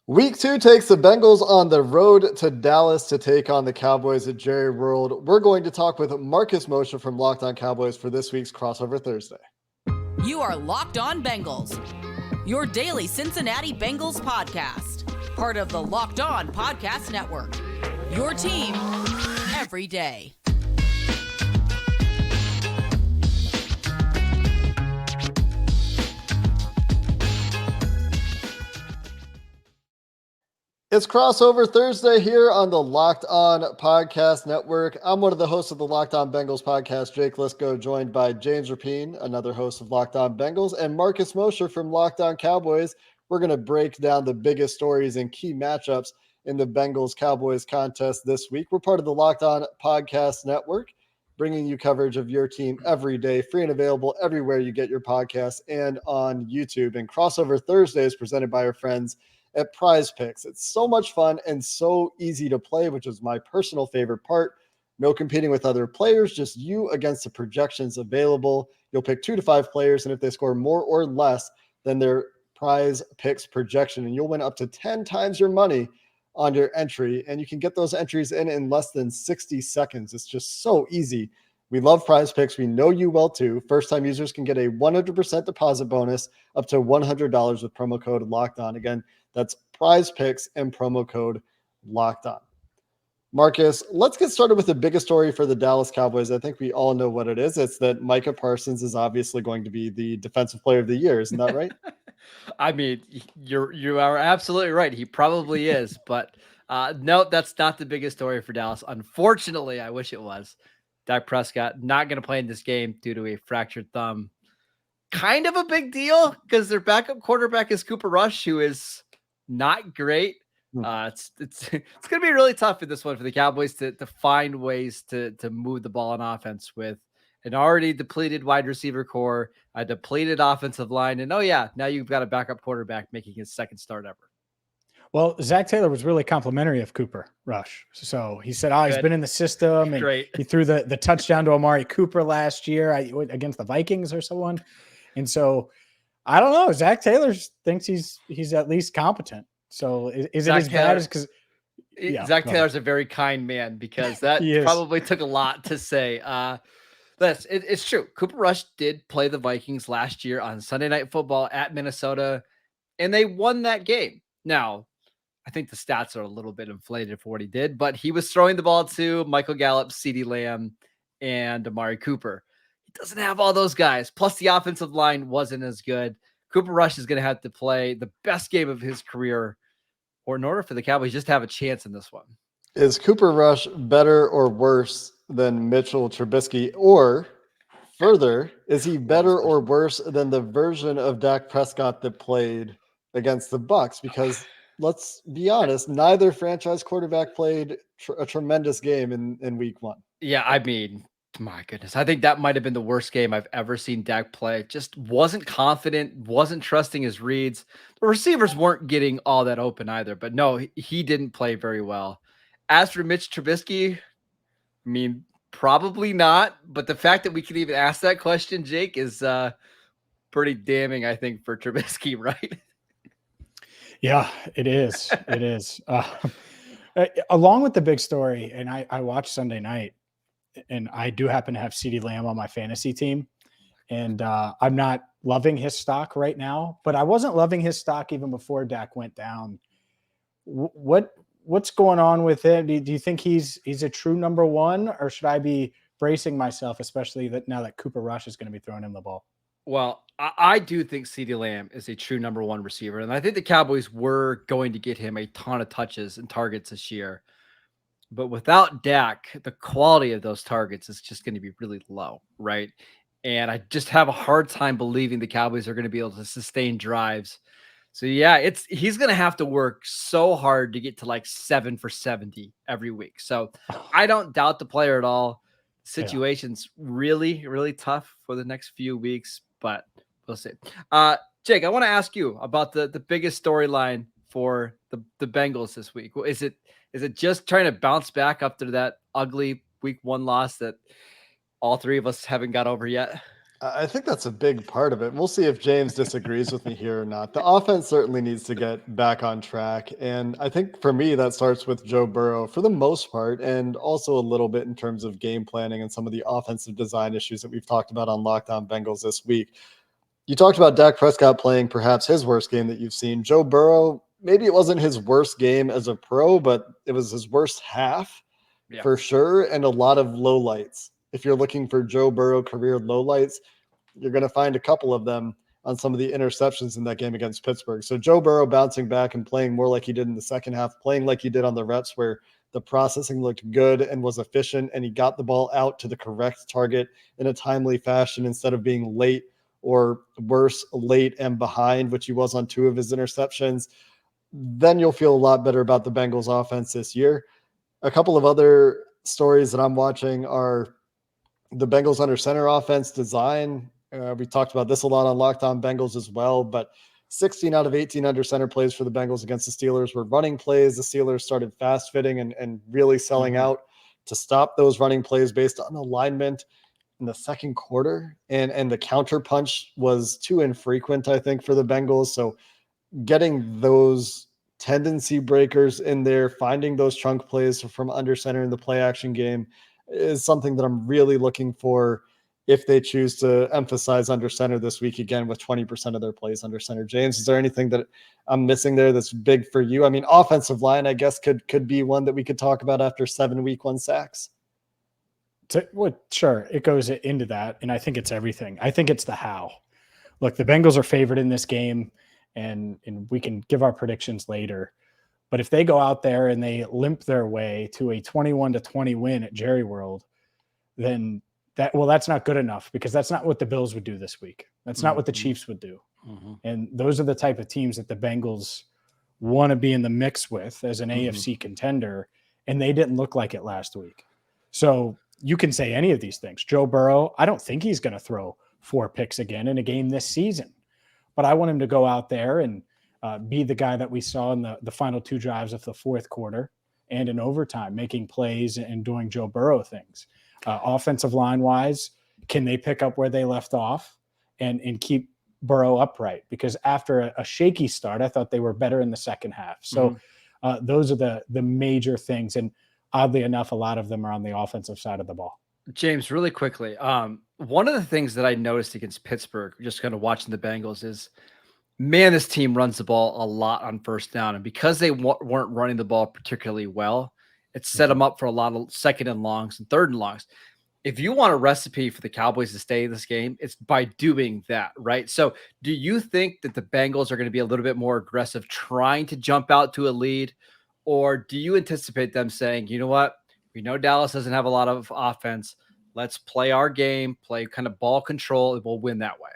Week 2 takes the Bengals on the road to Dallas to take on the Cowboys at Jerry World. We're going to talk with Marcus Mosher from Locked On Cowboys for this week's Crossover Thursday. You are Locked On Bengals, your daily Cincinnati Bengals podcast, part of the Locked On Podcast Network, your team every day. It's Crossover Thursday here on the Locked On Podcast Network. I'm one of the hosts of the Locked On Bengals podcast, Jake Liscow, joined by James Rapien, another host of Locked On Bengals, and Marcus Mosher from Locked On Cowboys. We're going to break down the biggest stories and key matchups in the Bengals-Cowboys contest this week. We're part of the Locked On Podcast Network, bringing you coverage of your team every day, free and available everywhere you get your podcasts and on YouTube. And Crossover Thursday is presented by our friends at Prize Picks. It's so much fun and so easy to play, which is my personal favorite part. No competing with other players, just you against the projections available. You'll pick 2 to 5 players, and if they score more or less than their Prize Picks projection, and you'll win up to 10 times your money on your entry, and you can get those entries in less than 60 seconds. It's just so easy. We love Prize Picks. We know you will too. First-time users can get a 100% deposit bonus up to $100 with promo code Locked On. Again, that's Prize Picks and promo code Locked On. Marcus, let's get started with the biggest story for the Dallas Cowboys. I think we all know what it is. It's that Micah Parsons is obviously going to be the Defensive Player of the Year. Isn't that right? I mean, you are absolutely right. He probably is, but no, that's not the biggest story for Dallas. Unfortunately, I wish it was. Dak Prescott not going to play in this game due to a fractured thumb. Kind of a big deal because their backup quarterback is Cooper Rush, who is not great. It's going to be really tough in this one for the Cowboys to find ways to move the ball on offense with an already depleted wide receiver core, a depleted offensive line, and now you've got a backup quarterback making his second start ever. Well, Zach Taylor was really complimentary of Cooper Rush. So he said, he's been in the system, and Great. He threw the touchdown to Amari Cooper last year against the Vikings or someone. And so I don't know. Zach Taylor thinks he's at least competent. So is it as bad as because Zach Taylor's a very kind man, because that probably took a lot to say. It's true. Cooper Rush did play the Vikings last year on Sunday Night Football at Minnesota, and they won that game. Now, I think the stats are a little bit inflated for what he did, but he was throwing the ball to Michael Gallup, CeeDee Lamb, and Amari Cooper. He doesn't have all those guys. Plus, the offensive line wasn't as good. Cooper Rush is going to have to play the best game of his career, or in order for the Cowboys just to have a chance in this one. Is Cooper Rush better or worse than Mitchell Trubisky? Or further, is he better or worse than the version of Dak Prescott that played against the Bucs? Because let's be honest, neither franchise quarterback played a tremendous game in week 1. Yeah, I mean, my goodness. I think that might have been the worst game I've ever seen Dak play. Just wasn't confident, wasn't trusting his reads. The receivers weren't getting all that open either, but no, he didn't play very well. As for Mitch Trubisky, I mean, probably not, but the fact that we could even ask that question, Jake, is pretty damning, I think, for Trubisky, right? Yeah, it is. It is. Along with the big story, and I watched Sunday night, and I do happen to have CeeDee Lamb on my fantasy team, and I'm not loving his stock right now, but I wasn't loving his stock even before Dak went down. What's going on with him? Do you think he's a true number one, or should I be bracing myself, especially now that Cooper Rush is going to be throwing him the ball? Well, I do think CeeDee Lamb is a true number one receiver, and I think the Cowboys were going to get him a ton of touches and targets this year. But without Dak, the quality of those targets is just going to be really low, right? And I just have a hard time believing the Cowboys are going to be able to sustain drives. So yeah, he's going to have to work so hard to get to like 7 for 70 every week. So I don't doubt the player at all. Situation's really, really tough for the next few weeks, but we'll see. Jake, I want to ask you about the biggest storyline for the Bengals this week. Is it just trying to bounce back after that ugly week 1 loss that all three of us haven't got over yet? I think that's a big part of it. We'll see if James disagrees with me here or not. The offense certainly needs to get back on track. And I think for me, that starts with Joe Burrow for the most part, and also a little bit in terms of game planning and some of the offensive design issues that we've talked about on Locked On Bengals this week. You talked about Dak Prescott playing perhaps his worst game that you've seen. Joe Burrow, maybe it wasn't his worst game as a pro, but it was his worst half Yeah. for sure, and a lot of lowlights. If you're looking for Joe Burrow career lowlights, you're going to find a couple of them on some of the interceptions in that game against Pittsburgh. So Joe Burrow bouncing back and playing more like he did in the second half, playing like he did on the reps where the processing looked good and was efficient, and he got the ball out to the correct target in a timely fashion instead of being late, or worse, late and behind, which he was on 2 of his interceptions. Then you'll feel a lot better about the Bengals offense this year. A couple of other stories that I'm watching are the Bengals under center offense design. We talked about this a lot on Locked On Bengals as well, but 16 out of 18 under center plays for the Bengals against the Steelers were running plays. The Steelers started fast fitting and really selling out to stop those running plays based on alignment in the second quarter. And the counter punch was too infrequent, I think, for the Bengals. So getting those tendency breakers in there, finding those chunk plays from under center in the play action game is something that I'm really looking for if they choose to emphasize under center this week again with 20% of their plays under center. James, is there anything that I'm missing there that's big for you? I mean, offensive line, I guess, could be one that we could talk about after 7 week 1 sacks. Well, sure, it goes into that, and I think it's everything. I think it's the how. Look, the Bengals are favored in this game, and we can give our predictions later. But if they go out there and they limp their way to a 21-20 win at Jerry World, then that's not good enough, because that's not what the Bills would do this week. That's not what the Chiefs would do. And those are the type of teams that the Bengals want to be in the mix with as an AFC contender, and they didn't look like it last week. So you can say any of these things. Joe Burrow, I don't think he's going to throw 4 picks again in a game this season, but I want him to go out there and be the guy that we saw in the final 2 drives of the fourth quarter and in overtime, making plays and doing Joe Burrow things. Offensive line wise, can they pick up where they left off and keep Burrow upright? Because after a shaky start, I thought they were better in the second half. So those are the major things. And oddly enough, a lot of them are on the offensive side of the ball. James, really quickly, one of the things that I noticed against Pittsburgh, just kind of watching the Bengals, is, man, this team runs the ball a lot on first down. And because they weren't running the ball particularly well, it set them up for a lot of second and longs and third and longs. If you want a recipe for the Cowboys to stay in this game, it's by doing that, right? So do you think that the Bengals are going to be a little bit more aggressive trying to jump out to a lead? Or do you anticipate them saying, you know what, we know Dallas doesn't have a lot of offense. Let's play our game, play kind of ball control, and we'll win that way?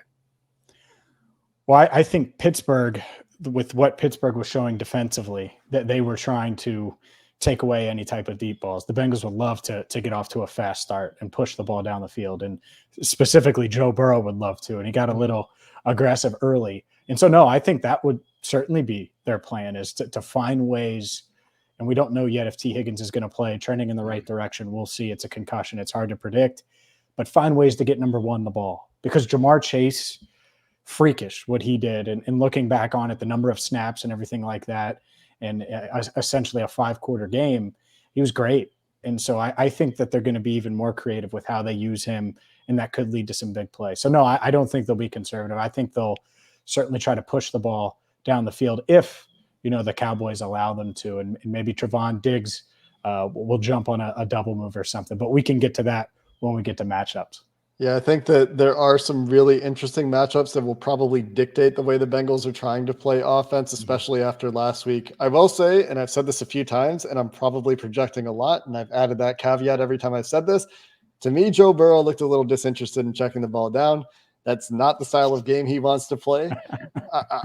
Well, I think Pittsburgh, with what Pittsburgh was showing defensively, that they were trying to take away any type of deep balls. The Bengals would love to get off to a fast start and push the ball down the field. And specifically, Joe Burrow would love to. And he got a little aggressive early. And so, no, I think that would certainly be their plan, is to find ways. And we don't know yet if T. Higgins is going to play, trending in the right direction. We'll see. It's a concussion. It's hard to predict. But find ways to get number one the ball. Because Jamar Chase, freakish what he did. And looking back on it, the number of snaps and everything like that, and essentially a 5-quarter game, he was great. And so I think that they're going to be even more creative with how they use him, and that could lead to some big plays. So, no, I don't think they'll be conservative. I think they'll certainly try to push the ball down the field if, the Cowboys allow them to. And maybe Trevon Diggs will jump on a double move or something. But we can get to that when we get to matchups. Yeah, I think that there are some really interesting matchups that will probably dictate the way the Bengals are trying to play offense, especially after last week. I will say, and I've said this a few times, and I'm probably projecting a lot, and I've added that caveat every time I've said this. To me, Joe Burrow looked a little disinterested in checking the ball down. That's not the style of game he wants to play.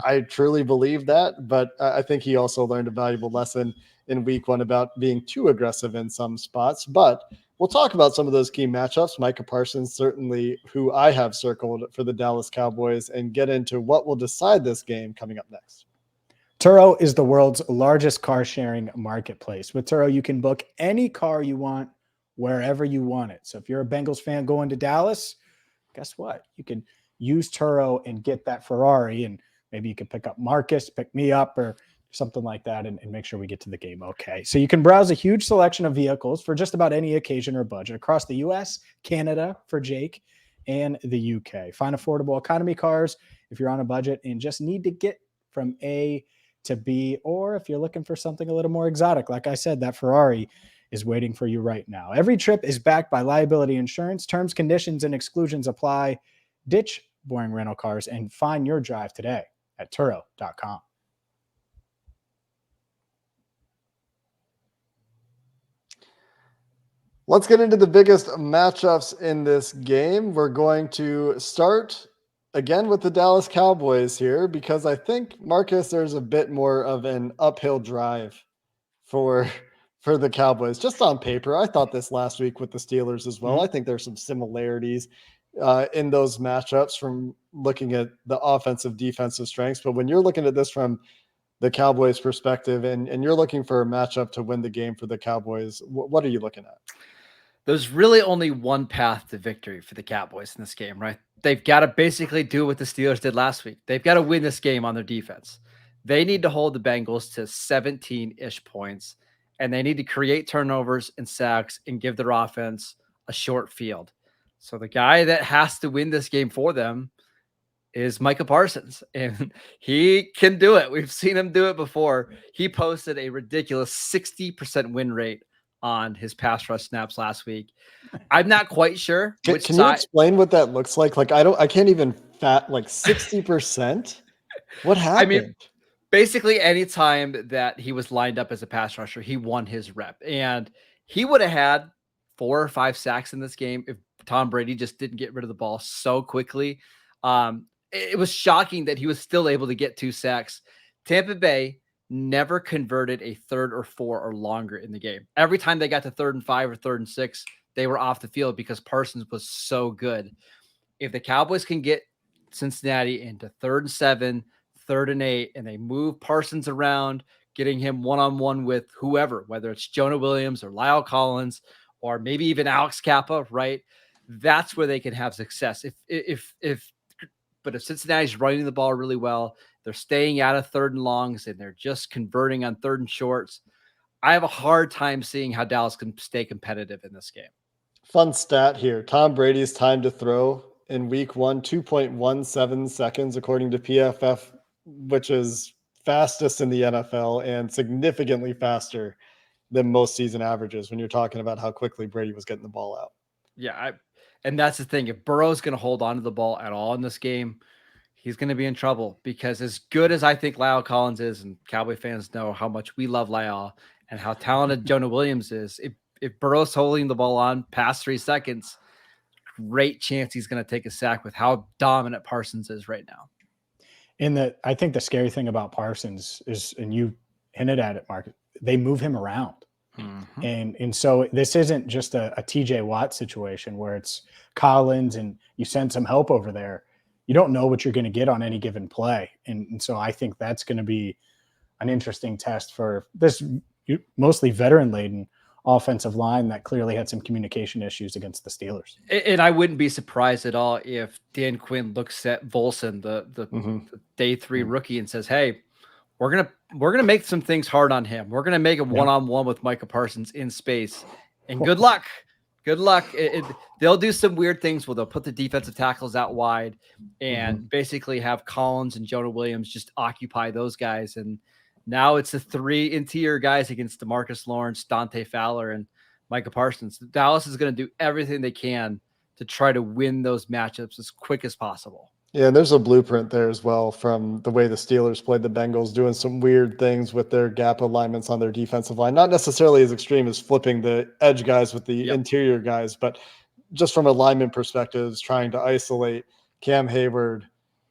I truly believe that, but I think he also learned a valuable lesson in week 1 about being too aggressive in some spots. But we'll talk about some of those key matchups. Micah Parsons, certainly who I have circled for the Dallas Cowboys, and get into what will decide this game coming up next. Turo is the world's largest car sharing marketplace. With Turo, you can book any car you want, wherever you want it. So if you're a Bengals fan going to Dallas, guess what? You could use Turo and get that Ferrari, and maybe you could pick up Marcus, pick me up, or something like that, and make sure we get to the game okay. So you can browse a huge selection of vehicles for just about any occasion or budget across the US, Canada for Jake, and the UK. Find affordable economy cars if you're on a budget and just need to get from A to B, or if you're looking for something a little more exotic. Like I said, that Ferrari is waiting for you right now. Every trip is backed by liability insurance. Terms, conditions, and exclusions apply. Ditch boring rental cars and find your drive today at Turo.com. Let's get into the biggest matchups in this game. We're going to start again with the Dallas Cowboys here, because I think, Marcus, there's a bit more of an uphill drive for the Cowboys. Just on paper, I thought this last week with the Steelers as well. I think there's some similarities in those matchups from looking at the offensive defensive strengths. But when you're looking at this from the Cowboys perspective and you're looking for a matchup to win the game for the Cowboys, what are you looking at? There's really only one path to victory for the Cowboys in this game, right? They've got to basically do what the Steelers did last week. They've got to win this game on their defense. They need to hold the Bengals to 17-ish points, and they need to create turnovers and sacks and give their offense a short field. So the guy that has to win this game for them is Micah Parsons, and he can do it. We've seen him do it before. He posted a ridiculous 60% win rate on his pass rush snaps last week. I'm not quite sure. Can you explain what that looks like? Like, I can't even like 60%. What happened? I mean, basically anytime that he was lined up as a pass rusher, he won his rep, and he would have had 4 or 5 sacks in this game if Tom Brady just didn't get rid of the ball so quickly. It was shocking that he was still able to get 2 sacks. Tampa Bay never converted a 3rd or 4 or longer in the game. Every time they got to 3rd and 5 or 3rd and 6, they were off the field because Parsons was so good. If the Cowboys can get Cincinnati into 3rd and 7, 3rd and 8, and they move Parsons around, getting him one-on-one with whoever, whether it's Jonah Williams or Lyle Collins, or maybe even Alex Kappa, right? That's where they can have success. But if Cincinnati's running the ball really well, they're staying out of 3rd and longs, and they're just converting on 3rd and shorts, I have a hard time seeing how Dallas can stay competitive in this game. Fun stat here. Tom Brady's time to throw in week 1, 2.17 seconds, according to PFF, which is fastest in the NFL and significantly faster than most season averages when you're talking about how quickly Brady was getting the ball out. Yeah, and that's the thing. If Burrow's going to hold on to the ball at all in this game, he's going to be in trouble, because as good as I think Lyle Collins is, and Cowboy fans know how much we love Lyle and how talented Jonah Williams is, if Burrow's holding the ball on past 3 seconds, great chance he's going to take a sack with how dominant Parsons is right now. I think the scary thing about Parsons is, and you hinted at it, Mark, they move him around. Mm-hmm. And so this isn't just a TJ Watt situation where it's Collins and you send some help over there. You don't know what you're going to get on any given play. And so I think that's going to be an interesting test for this mostly veteran-laden offensive line that clearly had some communication issues against the Steelers. And I wouldn't be surprised at all if Dan Quinn looks at Volson, the day 3 rookie, and says, hey, we're gonna make some things hard on him. We're gonna make a one-on-one with Micah Parsons in space, and good luck. Good luck. They'll do some weird things where they'll put the defensive tackles out wide and basically have Collins and Jonah Williams just occupy those guys. And now it's the 3 interior guys against DeMarcus Lawrence, Dante Fowler, and Micah Parsons. Dallas is going to do everything they can to try to win those matchups as quick as possible. Yeah, there's a blueprint there as well from the way the Steelers played the Bengals, doing some weird things with their gap alignments on their defensive line. Not necessarily as extreme as flipping the edge guys with the interior guys, but just from alignment perspectives, trying to isolate Cam Hayward,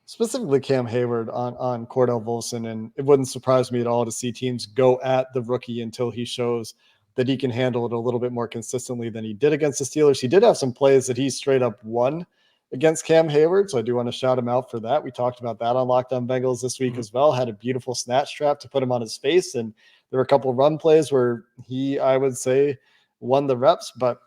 specifically Cam Hayward on Cordell Volson. And it wouldn't surprise me at all to see teams go at the rookie until he shows that he can handle it a little bit more consistently than he did against the Steelers. He did have some plays that he straight up won against Cam Hayward, so I do want to shout him out for that. We talked about that on Locked On Bengals this week as well. Had a beautiful snatch trap to put him on his face, and there were a couple of run plays where he, I would say, won the reps. But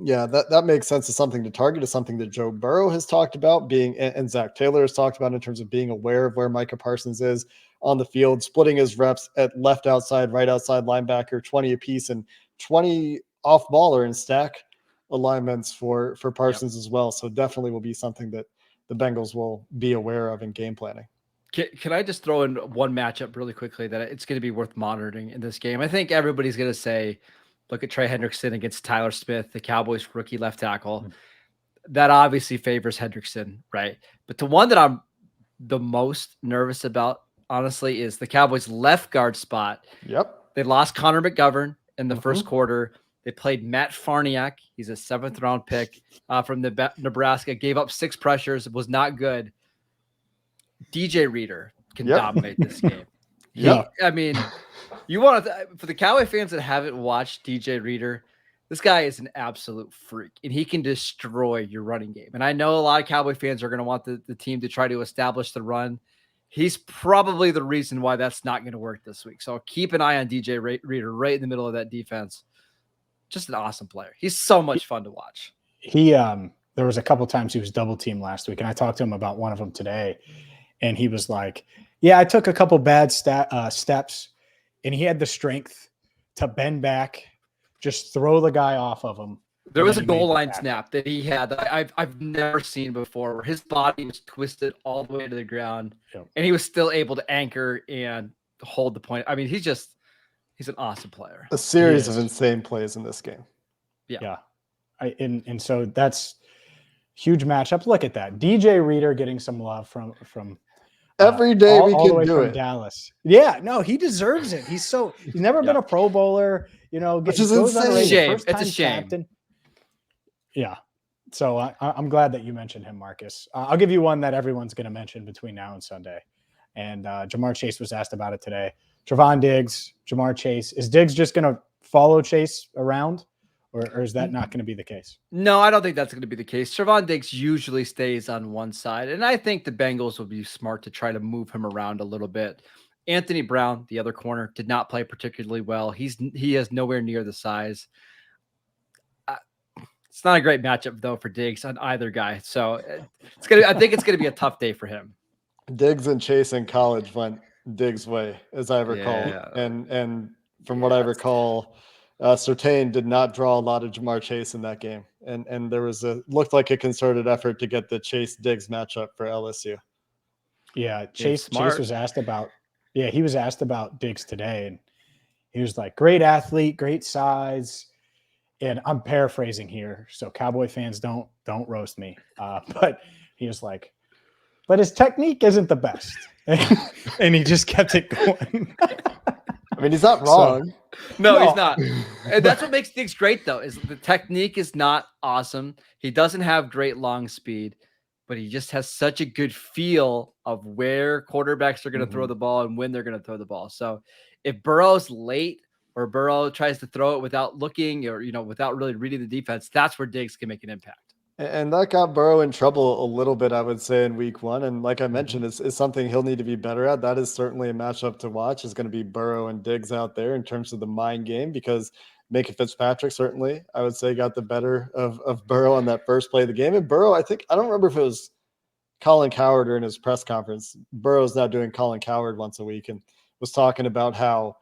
Yeah, that makes sense. As something to target, is something that Joe Burrow has talked about being, and Zach Taylor has talked about in terms of being aware of where Micah Parsons is on the field, splitting his reps at left outside, right outside linebacker, 20 apiece, and 20 off baller and stack alignments for Parsons as well. So definitely will be something that the Bengals will be aware of in game planning. Can I just throw in one matchup really quickly that it's going to be worth monitoring in this game? I think everybody's going to say, look at Trey Hendrickson against Tyler Smith, the Cowboys rookie left tackle. That obviously favors Hendrickson, right? But the one that I'm the most nervous about, honestly, is the Cowboys left guard spot. Yep. They lost Connor McGovern in the first quarter. They played Matt Farniak. He's a 7th round pick from Nebraska. Gave up 6 pressures. Was not good. DJ Reader can dominate this game. I mean, you want to, for the Cowboy fans that haven't watched DJ Reader, this guy is an absolute freak, and he can destroy your running game. And I know a lot of Cowboy fans are going to want the team to try to establish the run. He's probably the reason why that's not going to work this week. So keep an eye on DJ Reader right in the middle of that defense. Just an awesome player. He's so much fun to watch. There was a couple times he was double teamed last week, and I talked to him about one of them today. And he was like, yeah, I took a couple bad steps, and he had the strength to bend back, just throw the guy off of him. There was a goal line snap that he had that I've never seen before, where his body was twisted all the way to the ground, and he was still able to anchor and hold the point. I mean, he's an awesome player. A series of insane plays in this game. Yeah. And so that's huge matchup. Look at that. DJ Reader getting some love from every day we can do it. Dallas. Yeah, no, he deserves it. He's never been a Pro Bowler, which is insane. It's a shame. Captain. Yeah. So I'm glad that you mentioned him, Marcus. I'll give you one that everyone's going to mention between now and Sunday. And Jamar Chase was asked about it today. Trevon Diggs, Jamar Chase. Is Diggs just going to follow Chase around? Or is that not going to be the case? No, I don't think that's going to be the case. Trevon Diggs usually stays on one side, and I think the Bengals will be smart to try to move him around a little bit. Anthony Brown, the other corner, did not play particularly well. He has nowhere near the size. It's not a great matchup though for Diggs on either guy, so I think it's going to be a tough day for him. Diggs and Chase in college went Diggs' way, as I recall, and from what I recall. Surtain did not draw a lot of Jamar Chase in that game, and there was looked like a concerted effort to get the Chase Diggs matchup for LSU. Yeah, Chase was asked about. Yeah, he was asked about Diggs today, and he was like, "Great athlete, great size." And I'm paraphrasing here, so Cowboy fans don't roast me. But he was like, "But his technique isn't the best," and he just kept it going. I mean, he's not wrong. No, he's not. And that's what makes Diggs great, though, is the technique is not awesome. He doesn't have great long speed, but he just has such a good feel of where quarterbacks are going to throw the ball and when they're going to throw the ball. So if Burrow's late or Burrow tries to throw it without looking or, without really reading the defense, that's where Diggs can make an impact. And that got Burrow in trouble a little bit, I would say, in week 1. And like I mentioned, is something he'll need to be better at. That is certainly a matchup to watch, is going to be Burrow and Diggs out there in terms of the mind game, because Micah Fitzpatrick certainly, I would say, got the better of Burrow on that first play of the game. And Burrow, I don't remember if it was Colin Cowherd or in his press conference. Burrow's now doing Colin Cowherd once a week and was talking about how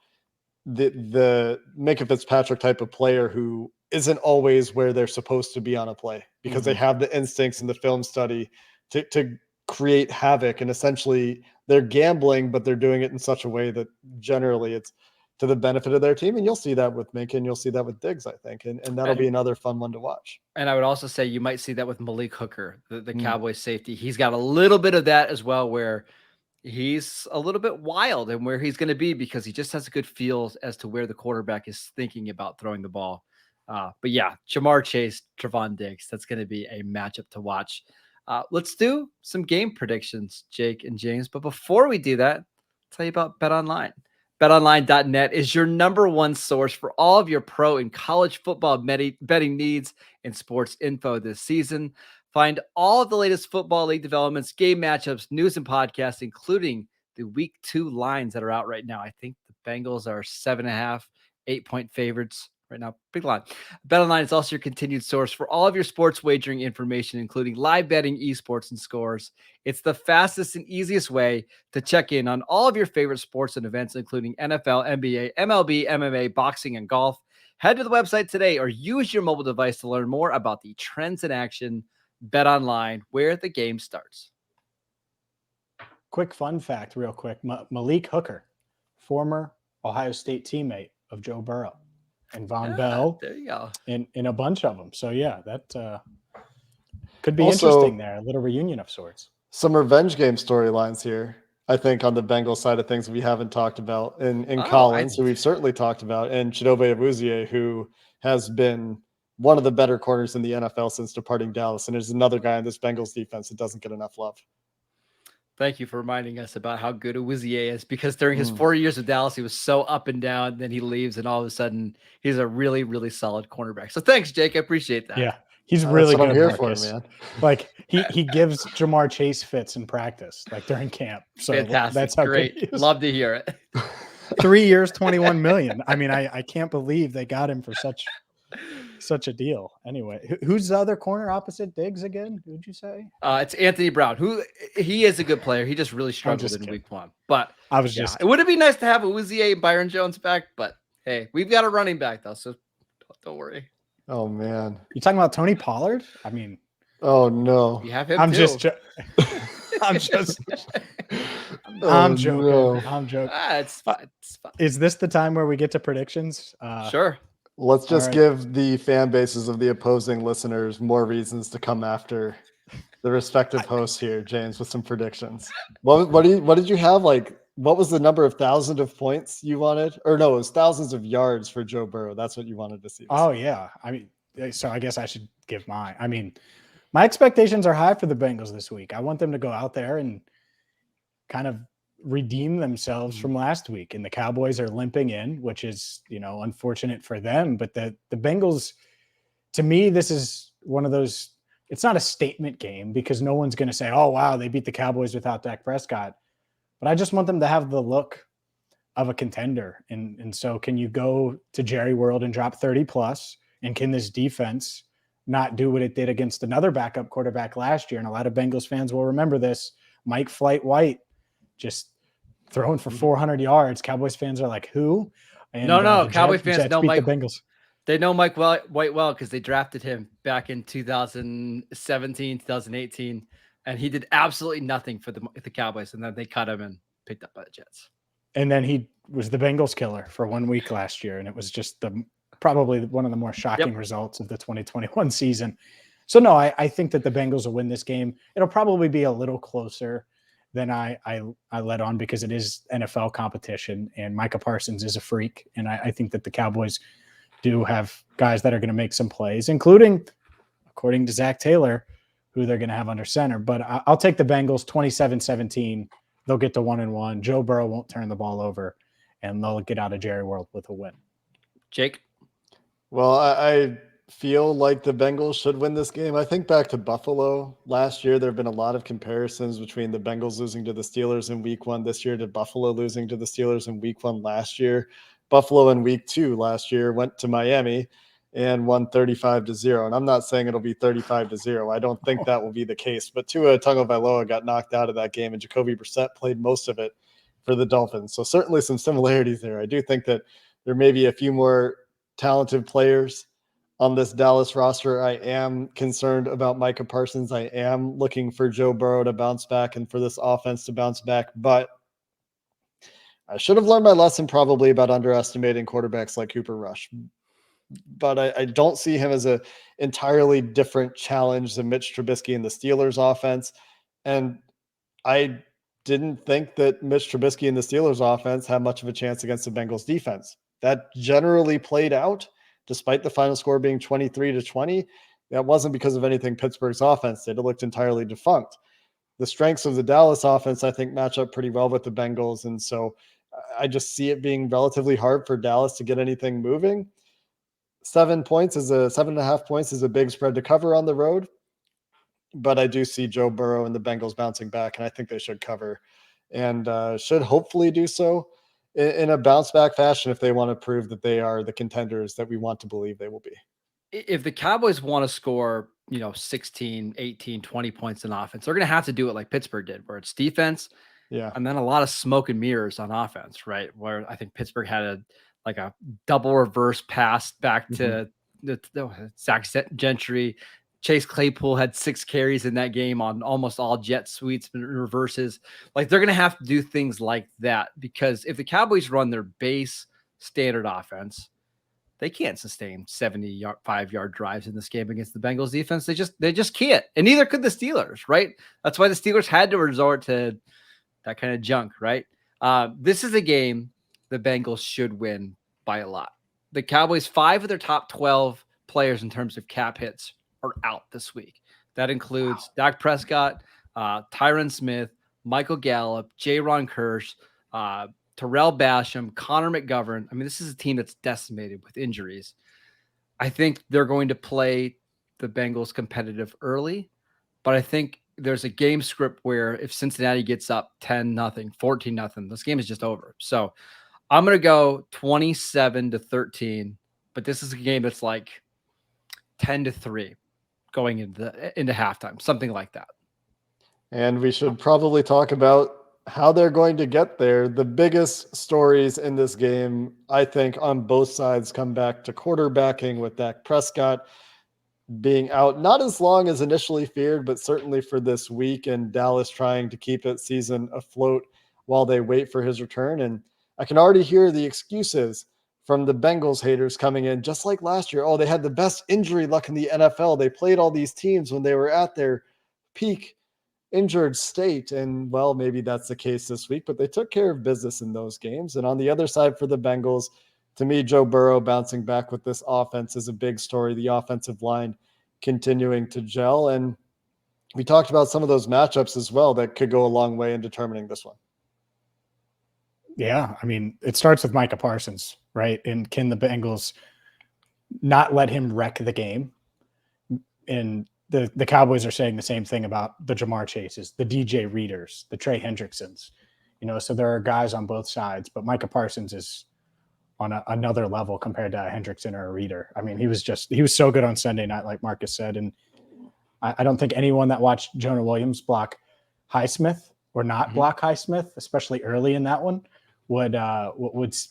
the Micah Fitzpatrick type of player who isn't always where they're supposed to be on a play, because they have the instincts and the film study to create havoc, and essentially they're gambling, but they're doing it in such a way that generally it's to the benefit of their team. And you'll see that with Micah, and you'll see that with Diggs, I think. And that'll be another fun one to watch. And I would also say you might see that with Malik Hooker, the Cowboys safety. He's got a little bit of that as well, where he's a little bit wild and where he's going to be, because he just has a good feel as to where the quarterback is thinking about throwing the ball. But yeah, Jamar Chase, Trevon Diggs, that's going to be a matchup to watch. Let's do some game predictions, Jake and James. But before we do that, I'll tell you about BetOnline. BetOnline.net is your number one source for all of your pro and college football betting needs and sports info this season. Find all of the latest football league developments, game matchups, news, and podcasts, including the week 2 lines that are out right now. I think the Bengals are 7.5, 8-point favorites right now. Big line. BetOnline is also your continued source for all of your sports wagering information, including live betting, esports, and scores. It's the fastest and easiest way to check in on all of your favorite sports and events, including NFL, NBA, MLB, MMA, boxing, and golf. Head to the website today or use your mobile device to learn more about the trends in action. BetOnline, where the game starts. Quick fun fact, real quick. Malik Hooker, former Ohio State teammate of Joe Burrow and Von Bell. There you go. In a bunch of them. So yeah, that could be Also, interesting there. A little reunion of sorts. Some revenge game storylines here, I think, on the Bengals side of things we haven't talked about. In Collins, who we've certainly talked about, and Chidobe Awuzie, who has been one of the better corners in the NFL since departing Dallas. And there's another guy in this Bengals defense that doesn't get enough love. Thank you for reminding us about how good Awuzie is, because during his 4 years with Dallas, he was so up and down. Then he leaves, and all of a sudden, he's a really, really solid cornerback. So thanks, Jake. I appreciate that. Yeah, he's really good. I'm here Marcus. for, man. Like he gives Jamar Chase fits in practice, like during camp. So fantastic. That's how great. Love to hear it. 3 years, $21 million. I mean, I can't believe they got him for such a deal. Anyway, who's the other corner opposite Diggs again? Who'd you say? It's Anthony Brown, who he is a good player. He just really struggled in week one. But I was just it would be nice to have Awuzie and Byron Jones back. But hey, we've got a running back though, so don't worry. Oh man, you talking about Tony Pollard? I mean, oh no, you have him. I'm too. just I'm joking. No. I'm joking. It's fine. It's fine. Is this the time where we get to predictions? Sure. Let's just give the fan bases of the opposing listeners more reasons to come after the respective hosts here, James, with some predictions. What did you have? Like, what was the number of thousands of points you wanted? Or no, it was thousands of yards for Joe Burrow. That's what you wanted to see. Oh yeah. I mean, so I guess I should give mine. I mean, my expectations are high for the Bengals this week. I want them to go out there and kind of redeem themselves from last week. And the Cowboys are limping in, which is, unfortunate for them. But the Bengals, to me, this is one of those, it's not a statement game because no one's going to say, oh, wow, they beat the Cowboys without Dak Prescott. But I just want them to have the look of a contender. And so can you go to Jerry World and drop 30 plus? And can this defense not do what it did against another backup quarterback last year? And a lot of Bengals fans will remember this. Mike Flight White just throwing for 400 yards. Cowboys fans are like, who? And, no. Cowboy fans Jets know beat Mike. The Bengals. They know Mike White well because they drafted him back in 2017, 2018, and he did absolutely nothing for the Cowboys. And then they cut him and picked up by the Jets. And then he was the Bengals killer for 1 week last year. And it was just probably one of the more shocking results of the 2021 season. So no, I think that the Bengals will win this game. It'll probably be a little closer than I let on because it is NFL competition and Micah Parsons is a freak. And I think that the Cowboys do have guys that are going to make some plays, including, according to Zach Taylor, who they're going to have under center. But I'll take the Bengals 27-17. They'll get to 1-1. Joe Burrow won't turn the ball over, and they'll get out of Jerry World with a win. Jake? Well, I feel like the Bengals should win this game. I think back to Buffalo last year. There have been a lot of comparisons between the Bengals losing to the Steelers in week 1 this year to Buffalo losing to the Steelers in week 1 last year. Buffalo in week 2 last year went to Miami and won 35-0. And I'm not saying it'll be 35-0. I don't think that will be the case. But Tua Tagovailoa got knocked out of that game, and Jacoby Brissett played most of it for the Dolphins. So certainly some similarities there. I do think that there may be a few more talented players on this Dallas roster. I am concerned about Micah Parsons. I am looking for Joe Burrow to bounce back and for this offense to bounce back. But I should have learned my lesson probably about underestimating quarterbacks like Cooper Rush. But I don't see him as an entirely different challenge than Mitch Trubisky in the Steelers offense. And I didn't think that Mitch Trubisky in the Steelers offense had much of a chance against the Bengals defense. That generally played out despite the final score being 23-20. That wasn't because of anything Pittsburgh's offense did. It looked entirely defunct. The strengths of the Dallas offense, I think, match up pretty well with the Bengals. And so I just see it being relatively hard for Dallas to get anything moving. 7.5 points is a big spread to cover on the road. But I do see Joe Burrow and the Bengals bouncing back, and I think they should cover and should hopefully do so in a bounce back fashion if they want to prove that they are the contenders that we want to believe they will be. If the Cowboys want to score, 16, 18, 20 points in offense, they're going to have to do it like Pittsburgh did, where it's defense and then a lot of smoke and mirrors on offense, right? Where I think Pittsburgh had a double reverse pass back to Zach Gentry. Chase Claypool had 6 carries in that game on almost all jet sweeps and reverses. Like, they're going to have to do things like that, because if the Cowboys run their base standard offense, they can't sustain 75-yard drives in this game against the Bengals defense. They just can't. And neither could the Steelers, right? That's why the Steelers had to resort to that kind of junk, right? This is a game the Bengals should win by a lot. The Cowboys, 5 of their top 12 players in terms of cap hits are out this week. That includes Dak Prescott, Tyron Smith, Michael Gallup, Jaron Kearse, Terrell Basham, Connor McGovern. I mean, this is a team that's decimated with injuries. I think they're going to play the Bengals competitive early, but I think there's a game script where if Cincinnati gets up 10-0, 14-0, this game is just over. So I'm going to go 27-13, but this is a game that's like 10-3 going into halftime, something like that. And we should probably talk about how they're going to get there. The biggest stories in this game, I think, on both sides come back to quarterbacking, with Dak Prescott being out not as long as initially feared, but certainly for this week, and Dallas trying to keep its season afloat while they wait for his return. And I can already hear the excuses from the Bengals haters coming in, just like last year. Oh, they had the best injury luck in the NFL. They played all these teams when they were at their peak injured state. And well, maybe that's the case this week, but they took care of business in those games. And on the other side for the Bengals, to me, Joe Burrow bouncing back with this offense is a big story. The offensive line continuing to gel. And we talked about some of those matchups as well that could go a long way in determining this one. Yeah. I mean, it starts with Micah Parsons, right? And can the Bengals not let him wreck the game? And the Cowboys are saying the same thing about the Jamar Chases, the DJ Readers, the Trey Hendricksons, so there are guys on both sides, but Micah Parsons is on another level compared to a Hendrickson or a Reader. I mean, he was so good on Sunday night, like Marcus said. And I don't think anyone that watched Jonah Williams block Highsmith or not block Highsmith, especially early in that one, would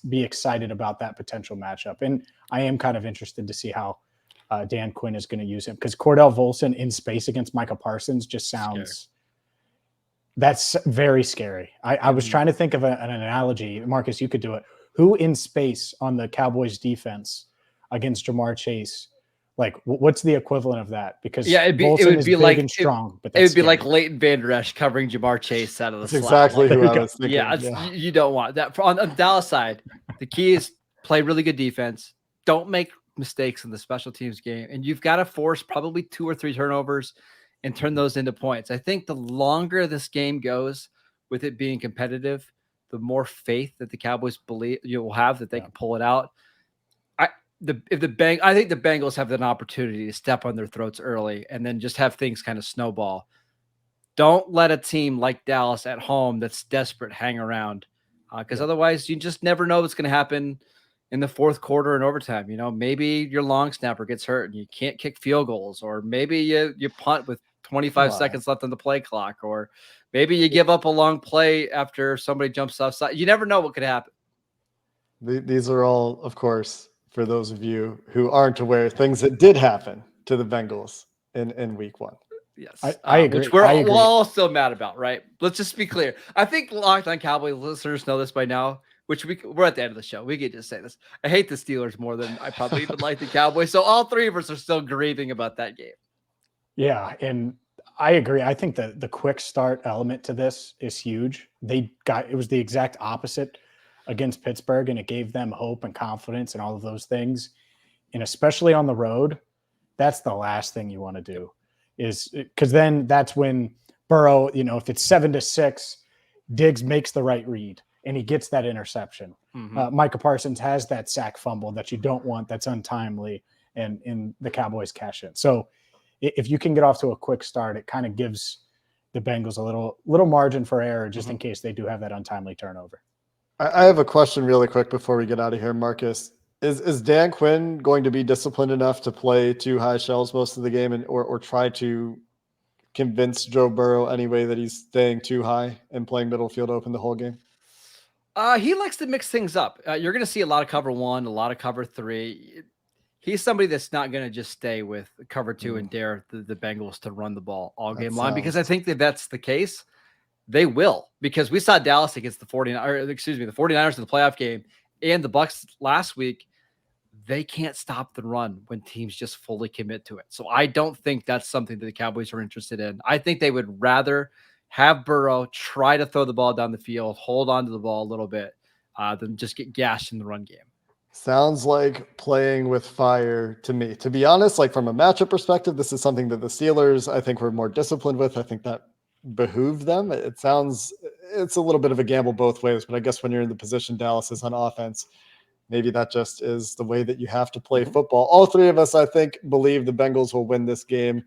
be excited about that potential matchup. And I am kind of interested to see how Dan Quinn is going to use him, because Cordell Volson in space against Micah Parsons just sounds that's very scary. I was trying to think of an analogy. Marcus, you could do it. Who in space on the Cowboys defense against Jamar Chase? Like, what's the equivalent of that? Because it would be like and strong, but it would be like Leighton Vander Esch covering Jamar Chase out of the slot. Exactly who I was thinking. Yeah, you don't want that. On the Dallas side, the key is play really good defense. Don't make mistakes in the special teams game, and you've got to force probably 2 or 3 turnovers and turn those into points. I think the longer this game goes with it being competitive, the more faith that the Cowboys believe you will have that they can pull it out. I think the Bengals have an opportunity to step on their throats early and then just have things kind of snowball. Don't let a team like Dallas at home that's desperate hang around, because otherwise you just never know what's going to happen in the fourth quarter and overtime. Maybe your long snapper gets hurt and you can't kick field goals, or maybe you punt with 25 seconds left on the play clock, or maybe you give up a long play after somebody jumps offside. You never know what could happen. These are all, of course, for those of you who aren't aware, things that did happen to the Bengals in week 1. Yes, I agree. Which we're all still mad about, right? Let's just be clear. I think Locked On Cowboys listeners know this by now, which we're at the end of the show. We can just say this. I hate the Steelers more than I probably even like the Cowboys. So all 3 of us are still grieving about that game. Yeah, and I agree. I think the quick start element to this is huge. It was the exact opposite against Pittsburgh, and it gave them hope and confidence and all of those things. And especially on the road, that's the last thing you want to do, is because then that's when Burrow, if it's 7-6, Diggs makes the right read and he gets that interception. Micah Parsons has that sack fumble that you don't want, that's untimely, and the Cowboys cash in. So if you can get off to a quick start, it kind of gives the Bengals a little margin for error just in case they do have that untimely turnover. I have a question really quick before we get out of here, Marcus. Is Dan Quinn going to be disciplined enough to play two high shells most of the game or try to convince Joe Burrow anyway that he's staying too high and playing middle field open the whole game? He likes to mix things up. You're going to see a lot of cover 1, a lot of cover 3. He's somebody that's not going to just stay with cover 2 and dare the Bengals to run the ball all game long, because I think that that's the case. They will, because we saw Dallas against the 49ers in the playoff game and the Bucs last week. They can't stop the run when teams just fully commit to it. So I don't think that's something that the Cowboys are interested in. I think they would rather have Burrow try to throw the ball down the field, hold on to the ball a little bit, than just get gashed in the run game. Sounds like playing with fire to me. To be honest, like from a matchup perspective, this is something that the Steelers, I think, were more disciplined with. I think that behooved them. It's a little bit of a gamble both ways, but I guess when you're in the position Dallas is on offense, maybe that just is the way that you have to play football. All three of us, I think, believe the Bengals will win this game.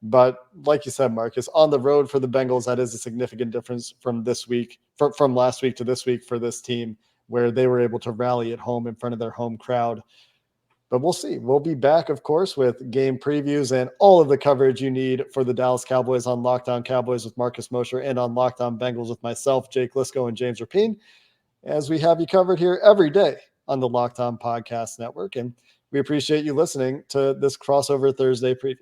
But like you said, Marcus, on the road for the Bengals, that is a significant difference from this week, from last week to this week for this team, where they were able to rally at home in front of their home crowd. But we'll see. We'll be back, of course, with game previews and all of the coverage you need for the Dallas Cowboys on Locked On Cowboys with Marcus Mosher and on Locked On Bengals with myself, Jake Liscow, and James Rapien, as we have you covered here every day on the Locked On Podcast Network. And we appreciate you listening to this Crossover Thursday preview.